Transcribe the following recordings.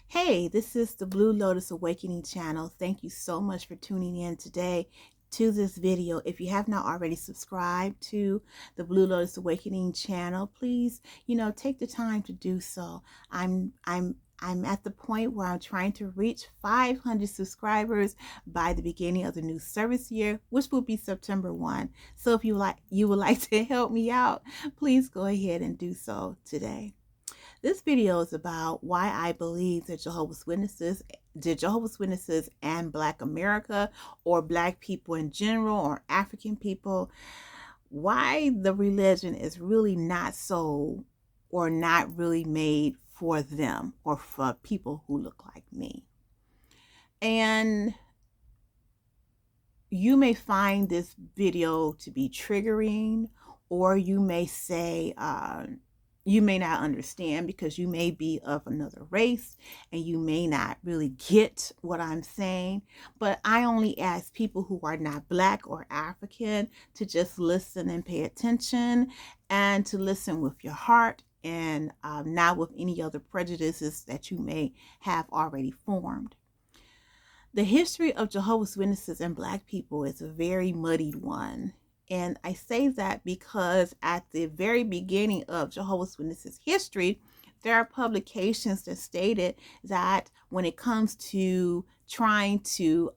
Hey, this is the Blue Lotus Awakening channel. Thank you so much for tuning in today to this video. If you have not already subscribed to the Blue Lotus Awakening channel, please, take the time to do so. I'm at the point where I'm trying to reach 500 subscribers by the beginning of the new service year, which will be September 1. So if you would like to help me out, please go ahead and do so today. This video is about why I believe that Jehovah's Witnesses and Black America, or Black people in general, or African people, why the religion is really not so, or not really made for them or for people who look like me. And you may find this video to be triggering, or you may say, you may not understand because you may be of another race and you may not really get what I'm saying. But I only ask people who are not Black or African to just listen and pay attention, and to listen with your heart, and not with any other prejudices that you may have already formed. The history of Jehovah's Witnesses and Black people is a very muddied one. And I say that because at the very beginning of Jehovah's Witnesses history, there are publications that stated that when it comes to trying to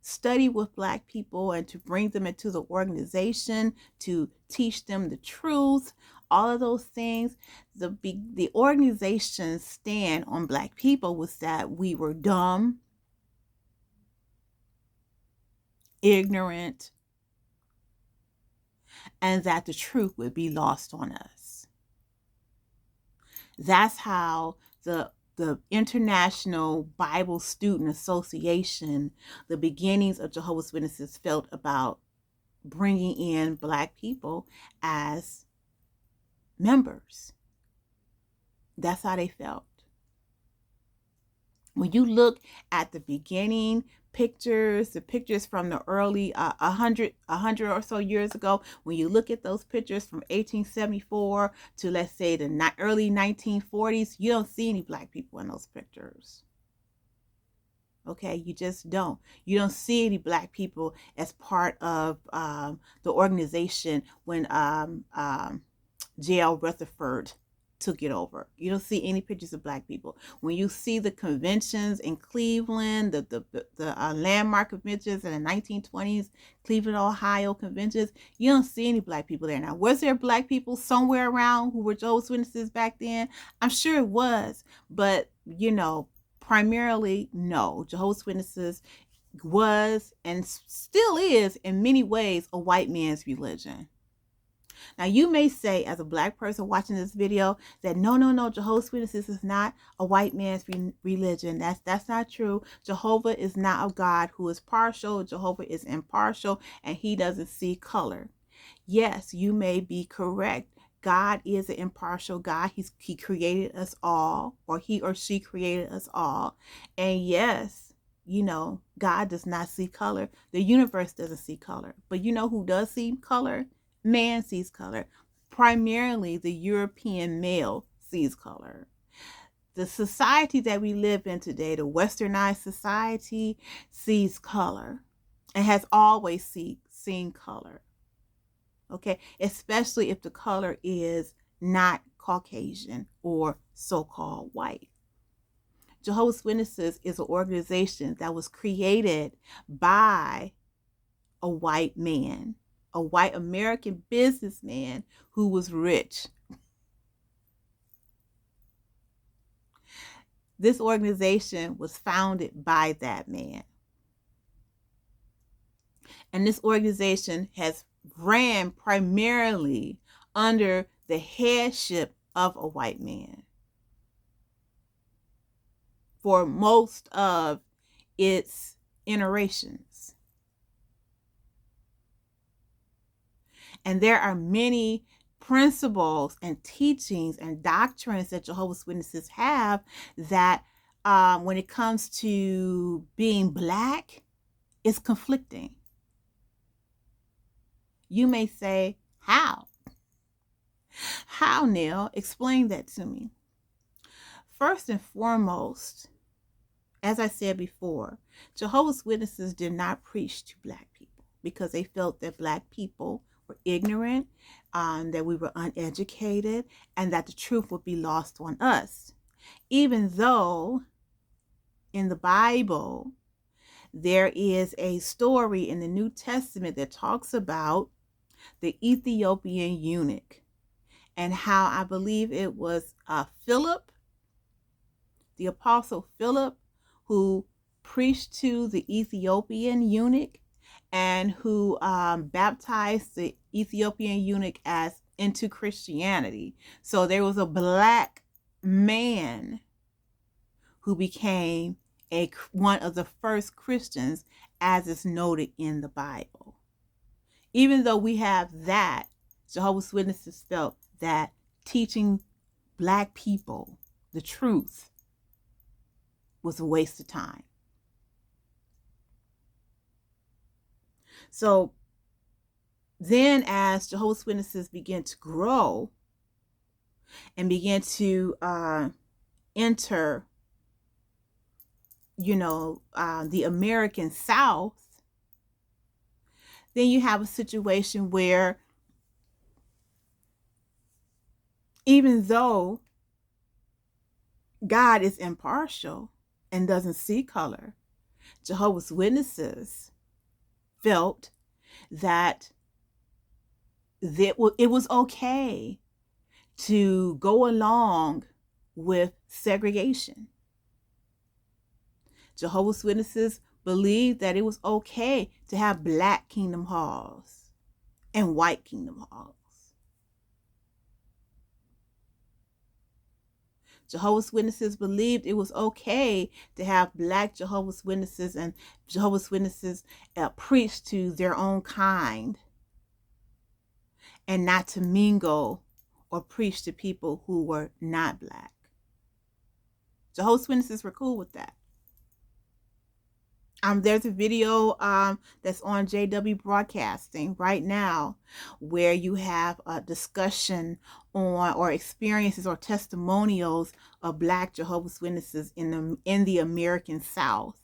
study with Black people and to bring them into the organization, to teach them the truth, all of those things, the organization's stand on Black people was that we were dumb, ignorant, and that the truth would be lost on us. That's how the International Bible Student Association, the beginnings of Jehovah's Witnesses, felt about bringing in Black people as members. That's how they felt. When you look at the beginning pictures, the pictures from the early 100 or so years ago, when you look at those pictures from 1874 to, let's say, the early 1940s, you don't see any Black people in those pictures. Okay, you just don't. You don't see any Black people as part of the organization when J.L. Rutherford took it over. You don't see any pictures of Black people. When you see the conventions in Cleveland, the landmark conventions in the 1920s, Cleveland, Ohio conventions, you don't see any Black people there. Now, was there Black people somewhere around who were Jehovah's Witnesses back then? I'm sure it was, but primarily, no. Jehovah's Witnesses was and still is in many ways a white man's religion. Now, you may say, as a Black person watching this video, that no, Jehovah's Witnesses is not a white man's religion. That's not true. Jehovah is not a God who is partial. Jehovah is impartial, and he doesn't see color. Yes, you may be correct. God is an impartial God. He created us all, or he or she created us all. And yes, God does not see color. The universe doesn't see color. But you know who does see color? Man sees color. Primarily, the European male sees color. The society that we live in today, the westernized society, sees color and has always seen color. Okay, especially if the color is not Caucasian or so-called white. Jehovah's Witnesses is an organization that was created by a white man, a white American businessman who was rich. This organization was founded by that man. And this organization has ran primarily under the headship of a white man for most of its iterations. And there are many principles and teachings and doctrines that Jehovah's Witnesses have that when it comes to being Black, is conflicting. You may say, how? How, Neil? Explain that to me. First and foremost, as I said before, Jehovah's Witnesses did not preach to Black people because they felt that Black people were ignorant, that we were uneducated, and that the truth would be lost on us. Even though in the Bible, there is a story in the New Testament that talks about the Ethiopian eunuch and how I believe it was Philip, the Apostle Philip, who preached to the Ethiopian eunuch and who baptized the Ethiopian eunuch as into Christianity. So there was a Black man who became one of the first Christians, as is noted in the Bible. Even though we have that, Jehovah's Witnesses felt that teaching Black people the truth was a waste of time. So then as Jehovah's Witnesses began to grow and began to enter, the American South, then you have a situation where even though God is impartial and doesn't see color, Jehovah's Witnesses felt that it was okay to go along with segregation. Jehovah's Witnesses believed that it was okay to have Black kingdom halls and white kingdom halls. Jehovah's Witnesses believed it was okay to have Black Jehovah's Witnesses and Jehovah's Witnesses preach to their own kind and not to mingle or preach to people who were not Black. Jehovah's Witnesses were cool with that. There's a video that's on JW Broadcasting right now where you have a discussion on or experiences or testimonials of Black Jehovah's Witnesses in the American South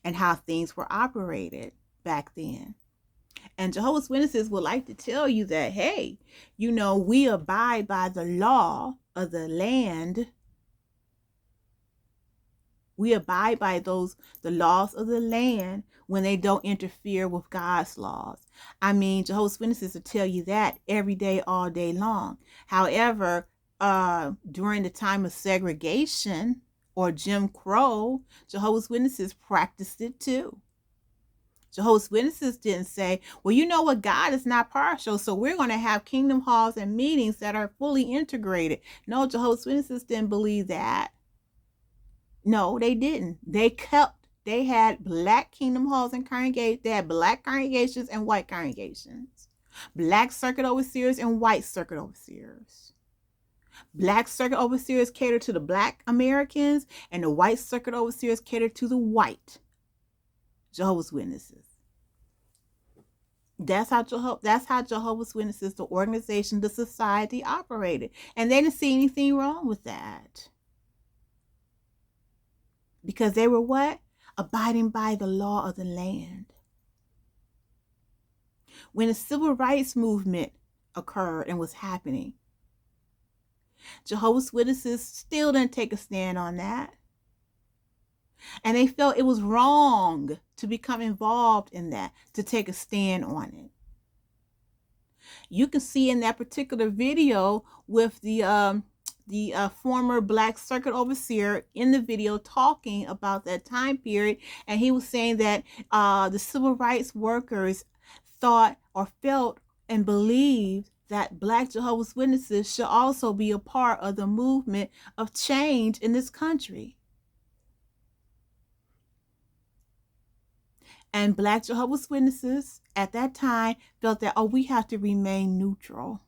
and how things were operated back then. And Jehovah's Witnesses would like to tell you that, hey, we abide by the law of the land. We abide by the laws of the land when they don't interfere with God's laws. I mean, Jehovah's Witnesses will tell you that every day, all day long. However, during the time of segregation or Jim Crow, Jehovah's Witnesses practiced it too. Jehovah's Witnesses didn't say, well, you know what, God is not partial, so we're going to have kingdom halls and meetings that are fully integrated. No, Jehovah's Witnesses didn't believe that. No, they didn't. They had Black kingdom halls and congregations. They had Black congregations and white congregations. Black circuit overseers and white circuit overseers. Black circuit overseers catered to the Black Americans, and the white circuit overseers catered to the white Jehovah's Witnesses. That's how Jehovah's Witnesses, the organization, the society operated. And they didn't see anything wrong with that. Because they were what? Abiding by the law of the land. When the civil rights movement occurred and was happening, Jehovah's Witnesses still didn't take a stand on that. And they felt it was wrong to become involved in that, to take a stand on it. You can see in that particular video with the former Black circuit overseer in the video talking about that time period, and he was saying that the civil rights workers thought or felt and believed that Black Jehovah's Witnesses should also be a part of the movement of change in this country. And Black Jehovah's Witnesses at that time felt that, we have to remain neutral.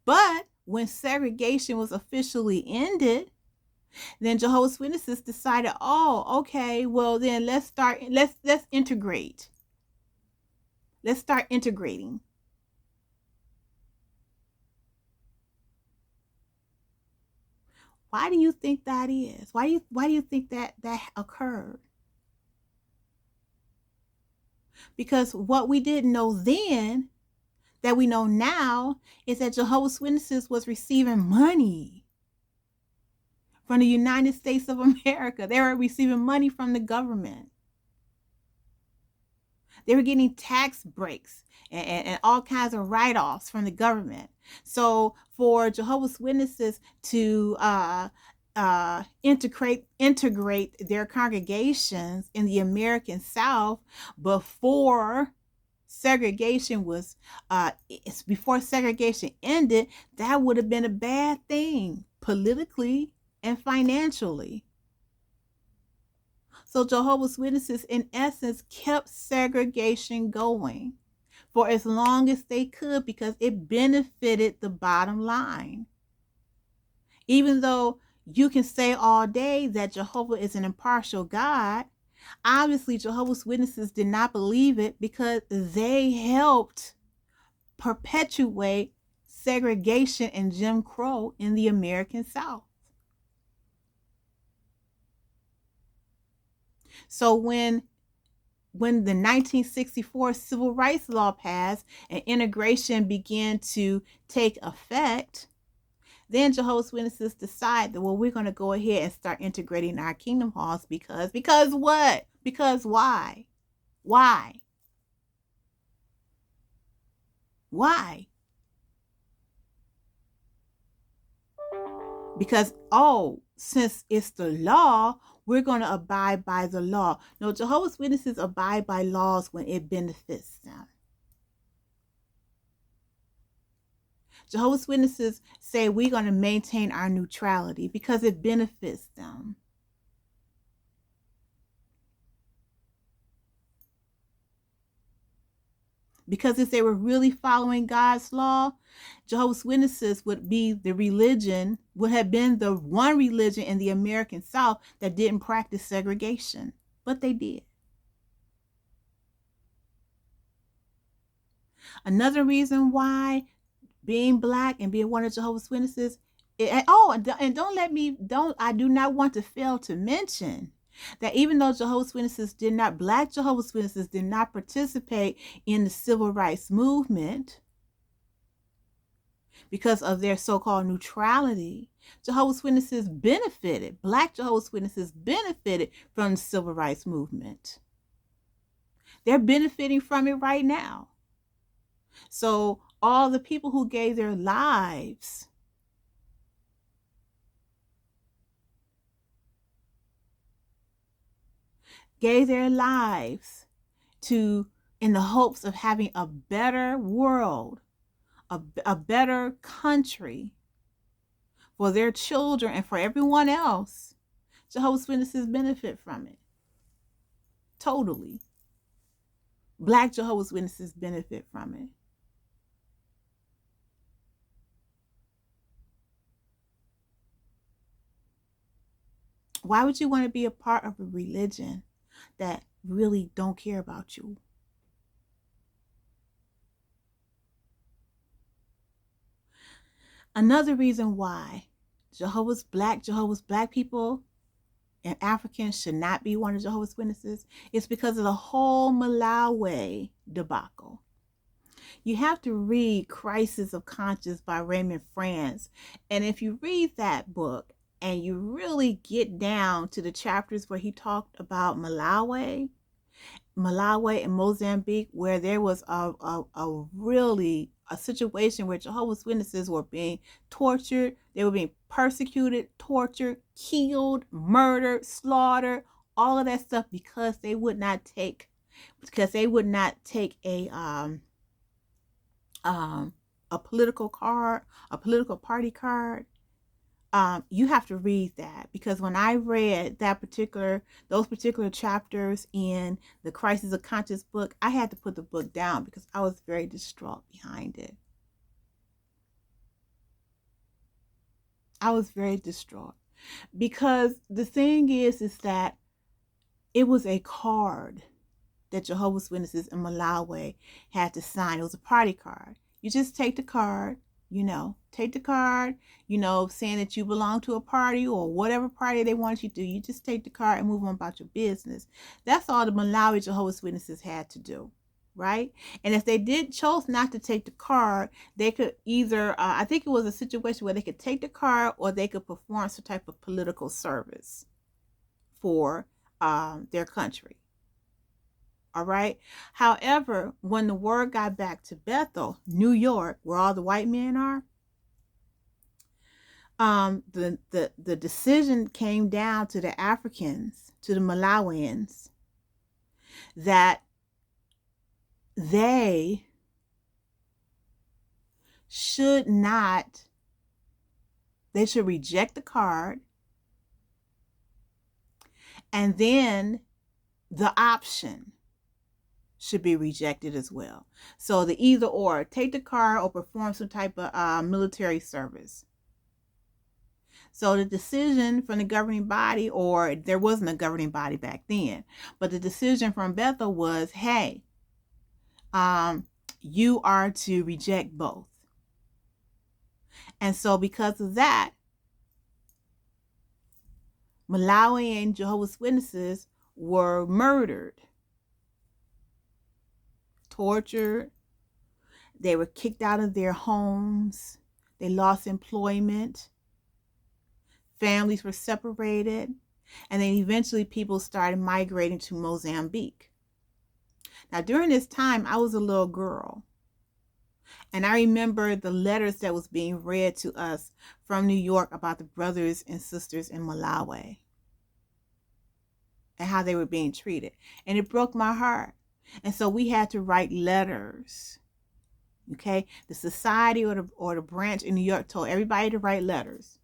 But when segregation was officially ended, then Jehovah's Witnesses decided, okay, well then let's integrate. Let's start integrating. Why do you think that is? Why do you think that occurred? Because what we didn't know then that we know now is that Jehovah's Witnesses was receiving money from the United States of America. They were receiving money from the government. They were getting tax breaks and all kinds of write-offs from the government. So for Jehovah's Witnesses to integrate their congregations in the American South before segregation was before segregation ended, that would have been a bad thing politically and financially. So Jehovah's Witnesses, in essence, kept segregation going for as long as they could because it benefited the bottom line. Even though you can say all day that Jehovah is an impartial God, obviously Jehovah's Witnesses did not believe it because they helped perpetuate segregation and Jim Crow in the American South. So when the 1964 Civil Rights Law passed and integration began to take effect, then Jehovah's Witnesses decide that, well, we're going to go ahead and start integrating our kingdom halls because what? Because why? Why? Why? Because, oh, since it's the law, we're going to abide by the law. No, Jehovah's Witnesses abide by laws when it benefits them. Jehovah's Witnesses say we're going to maintain our neutrality because it benefits them. Because if they were really following God's law, Jehovah's Witnesses would be the religion, would have been the one religion in the American South that didn't practice segregation. But they did. Another reason why being black and being one of Jehovah's Witnesses, I do not want to fail to mention that even though black Jehovah's Witnesses did not participate in the civil rights movement because of their so-called neutrality, black Jehovah's Witnesses benefited from the civil rights movement. They're benefiting from it right now. So all the people who gave their lives to in the hopes of having a better world, a better country for their children and for everyone else, Jehovah's Witnesses benefit from it. Totally. Black Jehovah's Witnesses benefit from it. Why would you want to be a part of a religion that really don't care about you? Another reason why Jehovah's black people and Africans should not be one of Jehovah's Witnesses is because of the whole Malawi debacle. You have to read Crisis of Conscience by Raymond France. And if you read that book and you really get down to the chapters where he talked about Malawi and Mozambique, where there was a situation where Jehovah's Witnesses were being tortured, they were being persecuted, tortured, killed, murdered, slaughtered, all of that stuff because they would not take a political party card. You have to read that, because when I read those particular chapters in the Crisis of Conscience book, I had to put the book down because I was very distraught behind it. I was very distraught because the thing is that it was a card that Jehovah's Witnesses in Malawi had to sign. It was a party card. You just take the card, Take the card, saying that you belong to a party or whatever party they want you to do. You just take the card and move on about your business. That's all the Malawi Jehovah's Witnesses had to do, right? And if they chose not to take the card, they could either, I think it was a situation where they could take the card or they could perform some type of political service for their country. All right. However, when the word got back to Bethel, New York, where all the white men are, the decision came down to the Africans, to the Malawians, that they should reject the card, and then the option should be rejected as well. So the either or, take the card or perform some type of military service. So the decision from the governing body, or there wasn't a governing body back then, but the decision from Bethel was, hey, you are to reject both. And so because of that, Malawian Jehovah's Witnesses were murdered, tortured. They were kicked out of their homes. They lost employment. Families were separated. And then eventually people started migrating to Mozambique. Now, during this time, I was a little girl. And I remember the letters that was being read to us from New York about the brothers and sisters in Malawi and how they were being treated. And it broke my heart. And so we had to write letters. Okay, the society or the branch in New York told everybody to write letters,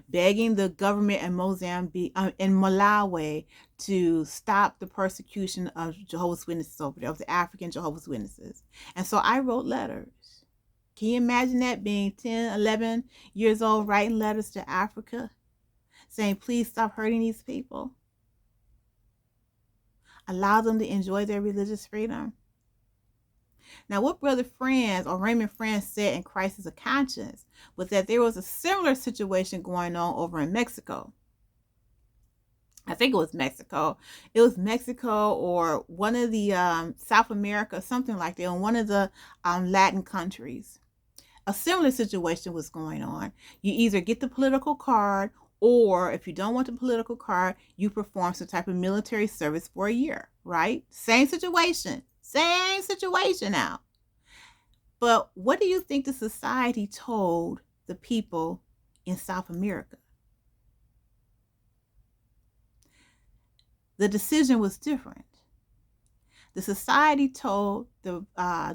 begging the government in Mozambique, in Malawi, to stop the persecution of Jehovah's Witnesses over there, of the African Jehovah's Witnesses. And so I wrote letters. Can you imagine that, being 10, 11 years old, writing letters to Africa, saying, please stop hurting these people. Allow them to enjoy their religious freedom. Now, what Brother Franz or Raymond Franz said in Crisis of Conscience was that there was a similar situation going on over in Mexico. I think it was Mexico. It was Mexico or one of the South America, something like that, in one of the Latin countries. A similar situation was going on. You either get the political card, or if you don't want the political card, you perform some type of military service for a year, right? Same situation now. But what do you think the society told the people in South America? The decision was different. The society told the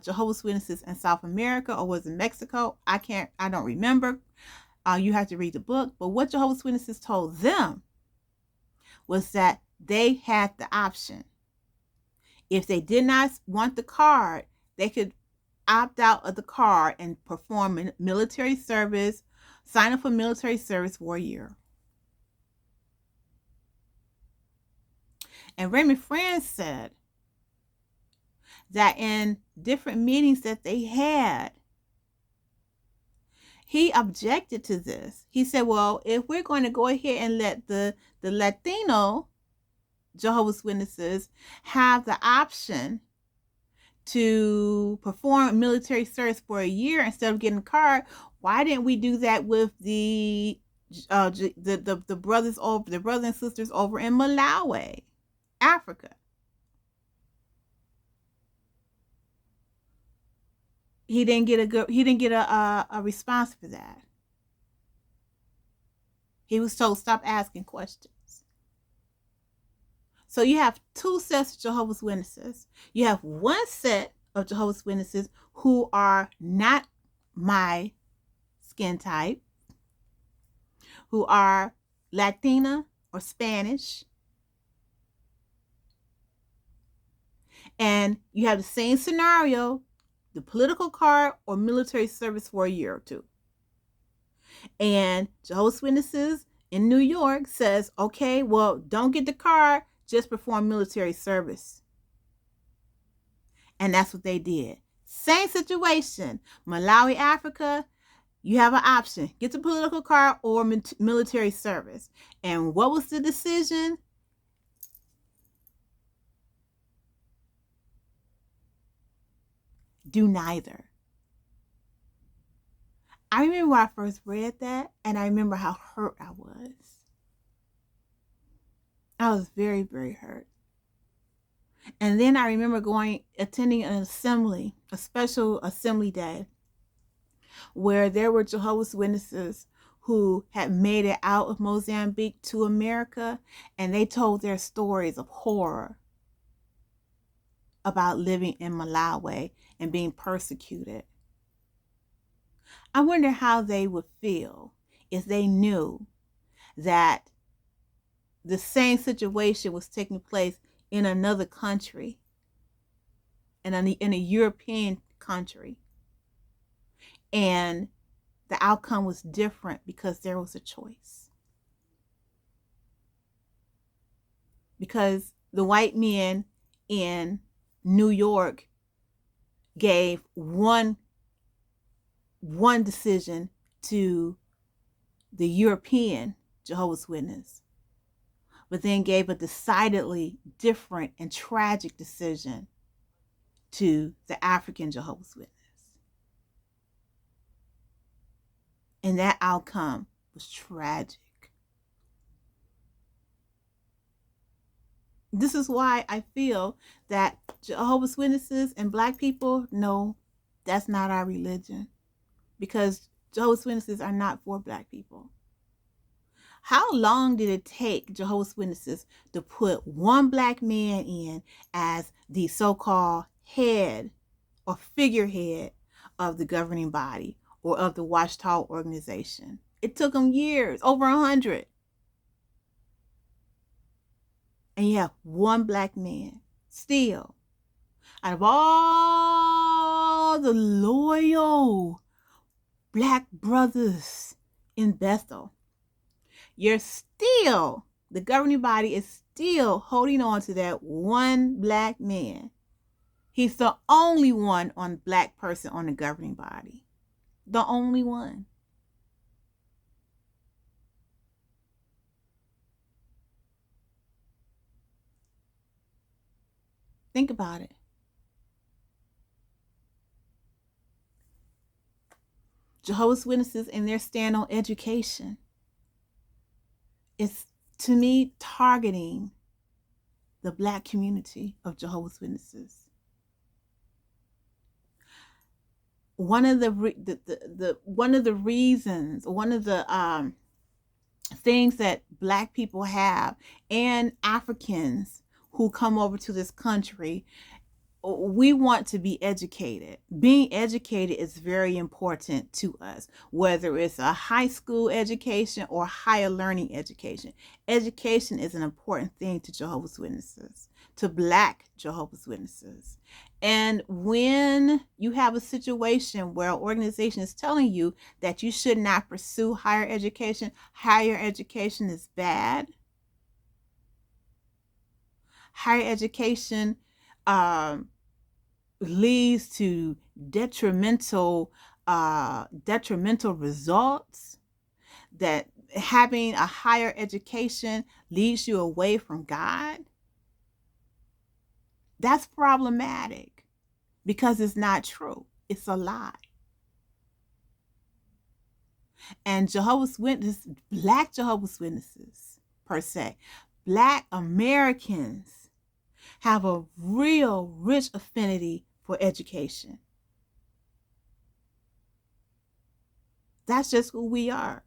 Jehovah's Witnesses in South America, or was it Mexico? I don't remember. You have to read the book. But what Jehovah's Witnesses told them was that they had the option. If they did not want the card, they could opt out of the card and perform military service, sign up for military service for a year. And Raymond Franz said that in different meetings that they had, he objected to this. He said, well, if we're going to go ahead and let the Latino Jehovah's Witnesses have the option to perform military service for a year instead of getting a card, why didn't we do that with the brothers and sisters over in Malawi, Africa? He didn't get a response for that. He was told, stop asking questions. So you have two sets of Jehovah's Witnesses. You have one set of Jehovah's Witnesses who are not my skin type, who are Latina or Spanish. And you have the same scenario, the political card or military service for a year or two. And Jehovah's Witnesses in New York says, okay, well, don't get the card, just perform military service. And that's what they did. Same situation. Malawi, Africa, You have an option: get the political card or military service. And what was the decision? Do neither. I remember when I first read that, and I remember how hurt I was. I was very, very hurt. And then I remember attending an assembly, a special assembly day, where there were Jehovah's Witnesses who had made it out of Mozambique to America, and they told their stories of horror about living in Malawi and being persecuted. I wonder how they would feel if they knew that the same situation was taking place in another country, in a European country, and the outcome was different because there was a choice. Because the white men in New York gave one decision to the European Jehovah's Witness, but then gave a decidedly different and tragic decision to the African Jehovah's Witness. And that outcome was tragic. This is why I feel that Jehovah's Witnesses and Black people, no, that's not our religion. Because Jehovah's Witnesses are not for Black people. How long did it take Jehovah's Witnesses to put one Black man in as the so-called head or figurehead of the governing body or of the Watchtower organization? It took them years, over 100. And you have one Black man still, out of all the loyal Black brothers in Bethel, the governing body is still holding on to that one Black man. He's the only one Black person on the governing body. The only one. Think about it. Jehovah's Witnesses and their stand on education is, to me, targeting the Black community of Jehovah's Witnesses. One of the reasons, one of the things that Black people have, and Africans who come over to this country, we want to be educated. Being educated is very important to us, whether it's a high school education or higher learning education. Education is an important thing to Jehovah's Witnesses, to Black Jehovah's Witnesses. And when you have a situation where an organization is telling you that you should not pursue higher education is bad. Higher education leads to detrimental results, that having a higher education leads you away from God. That's problematic because it's not true. It's a lie. And Jehovah's Witnesses, Black Jehovah's Witnesses per se, Black Americans have a real rich affinity for education. That's just who we are.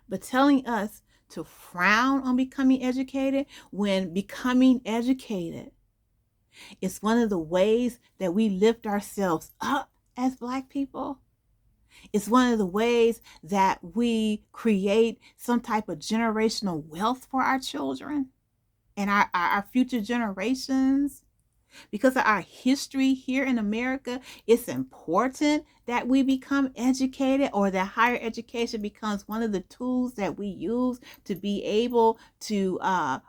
But telling us to frown on becoming educated, when becoming educated is one of the ways that we lift ourselves up as Black people. It's one of the ways that we create some type of generational wealth for our children and our future generations. Because of our history here in America, it's important that we become educated, or that higher education becomes one of the tools that we use to be able to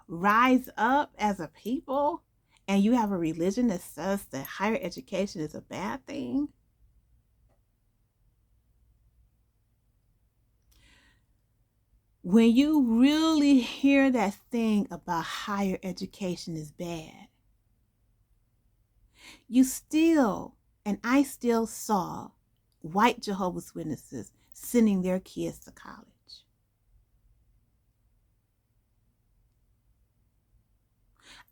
rise up as a people and you have a religion that says that higher education is a bad thing. When you really hear that thing about higher education is bad, you still, and I still saw white Jehovah's Witnesses sending their kids to college.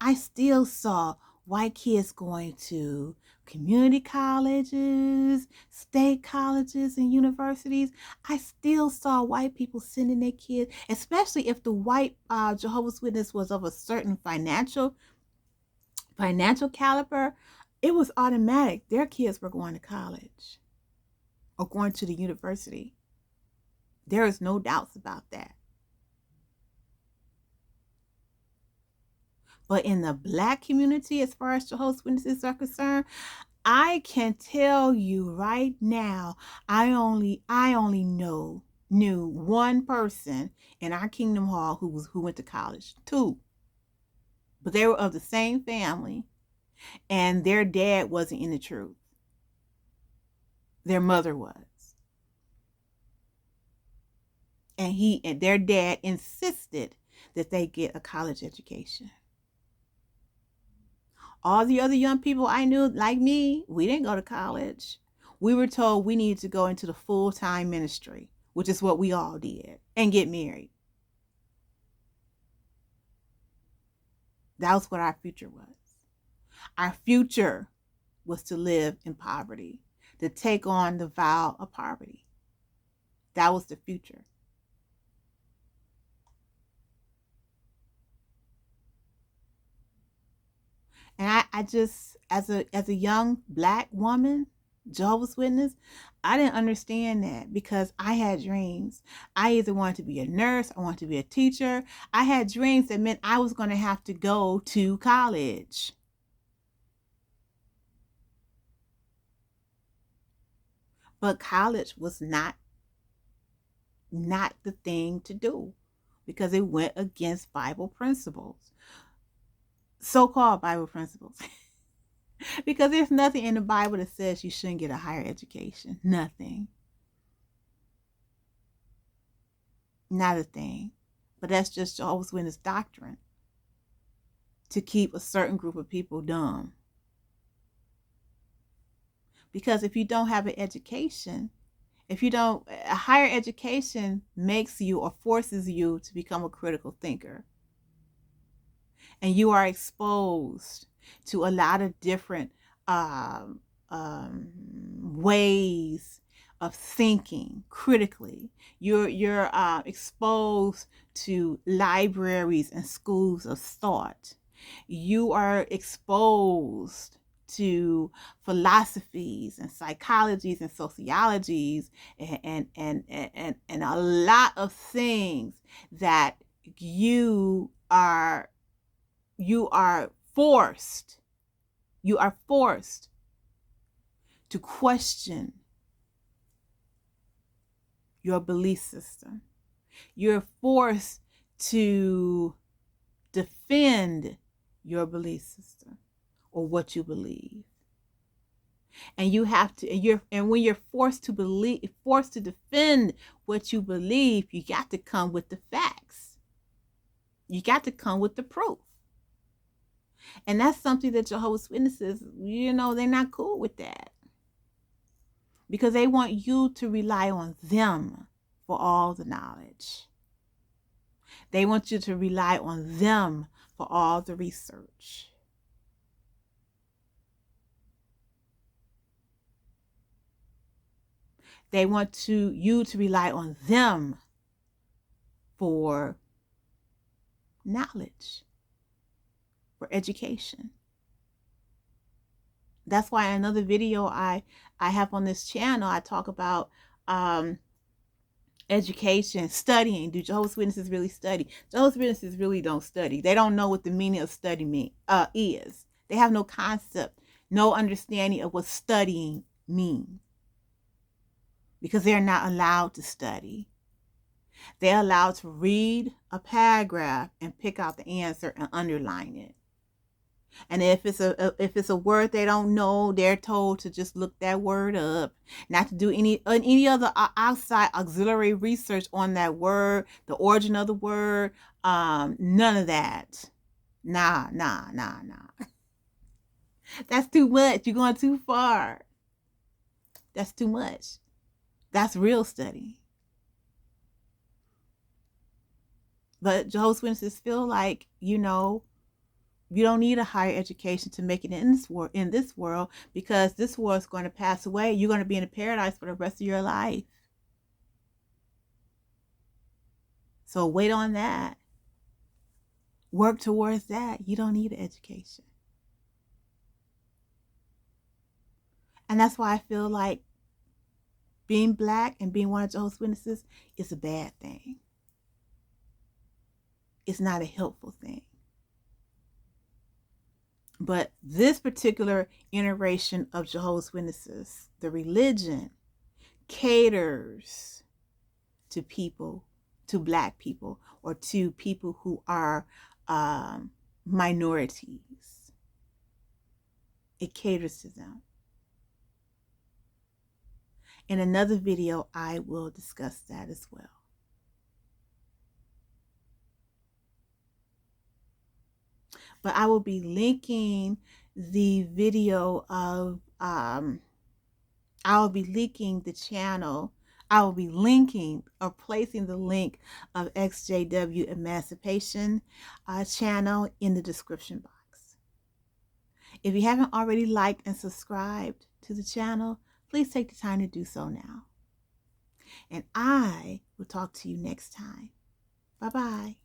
I still saw white kids going to community colleges, state colleges, and universities. I still saw white people sending their kids, especially if the white Jehovah's Witness was of a certain financial caliber. It was automatic. Their kids were going to college or going to the university. There is no doubts about that. But in the Black community, as far as Jehovah's Witnesses are concerned, I can tell you right now, I only knew one person in our Kingdom Hall who went to college. Two. But they were of the same family, and their dad wasn't in the truth. Their mother was. And their dad insisted that they get a college education. All the other young people I knew, like me, we didn't go to college. We were told we needed to go into the full-time ministry, which is what we all did, and get married. That was what our future was. Our future was to live in poverty, to take on the vow of poverty. That was the future. And I just, as a young Black woman, Jehovah's Witness, I didn't understand that because I had dreams. I either wanted to be a nurse, I wanted to be a teacher. I had dreams that meant I was going to have to go to college. But college was not the thing to do because it went against Bible principles. So-called Bible principles. Because there's nothing in the Bible that says you shouldn't get a higher education. Nothing. Not a thing. But that's just Jehovah's Witness doctrine to keep a certain group of people dumb. Because if you don't have an education, a higher education makes you or forces you to become a critical thinker. And you are exposed to a lot of different ways of thinking critically. You're exposed to libraries and schools of thought. You are exposed to philosophies and psychologies and sociologies and a lot of things that you are forced to question your belief system. You're forced to defend your belief system or what you believe. And you have to, and when you're forced to defend what you believe, you got to come with the facts. You got to come with the proof. And that's something that Jehovah's Witnesses, they're not cool with that. Because they want you to rely on them for all the knowledge. They want you to rely on them for all the research. They want you to rely on them for knowledge, for education. That's why in another video I have on this channel, I talk about education, studying. Do Jehovah's Witnesses really study? Jehovah's Witnesses really don't study. They don't know what the meaning of study is. They have no concept, no understanding of what studying means. Because they're not allowed to study. They're allowed to read a paragraph and pick out the answer and underline it. And if it's a word they don't know, they're told to just look that word up, not to do any other outside auxiliary research on that word, the origin of the word, none of that. Nah, nah, nah, nah. That's too much. You're going too far. That's too much. That's real study. But Jehovah's Witnesses feel like, you don't need a higher education to make it in this world, because this world is going to pass away. You're going to be in a paradise for the rest of your life. So wait on that. Work towards that. You don't need an education. And that's why I feel like being black and being one of Jehovah's Witnesses is a bad thing. It's not a helpful thing. But this particular iteration of Jehovah's Witnesses, the religion, caters to people, to black people, or to people who are minorities. It caters to them. In another video, I will discuss that as well. But I will be linking the video of, I will be linking the channel. I will be linking or placing the link of XJW Emancipation channel in the description box. If you haven't already liked and subscribed to the channel, please take the time to do so now. And I will talk to you next time. Bye-bye.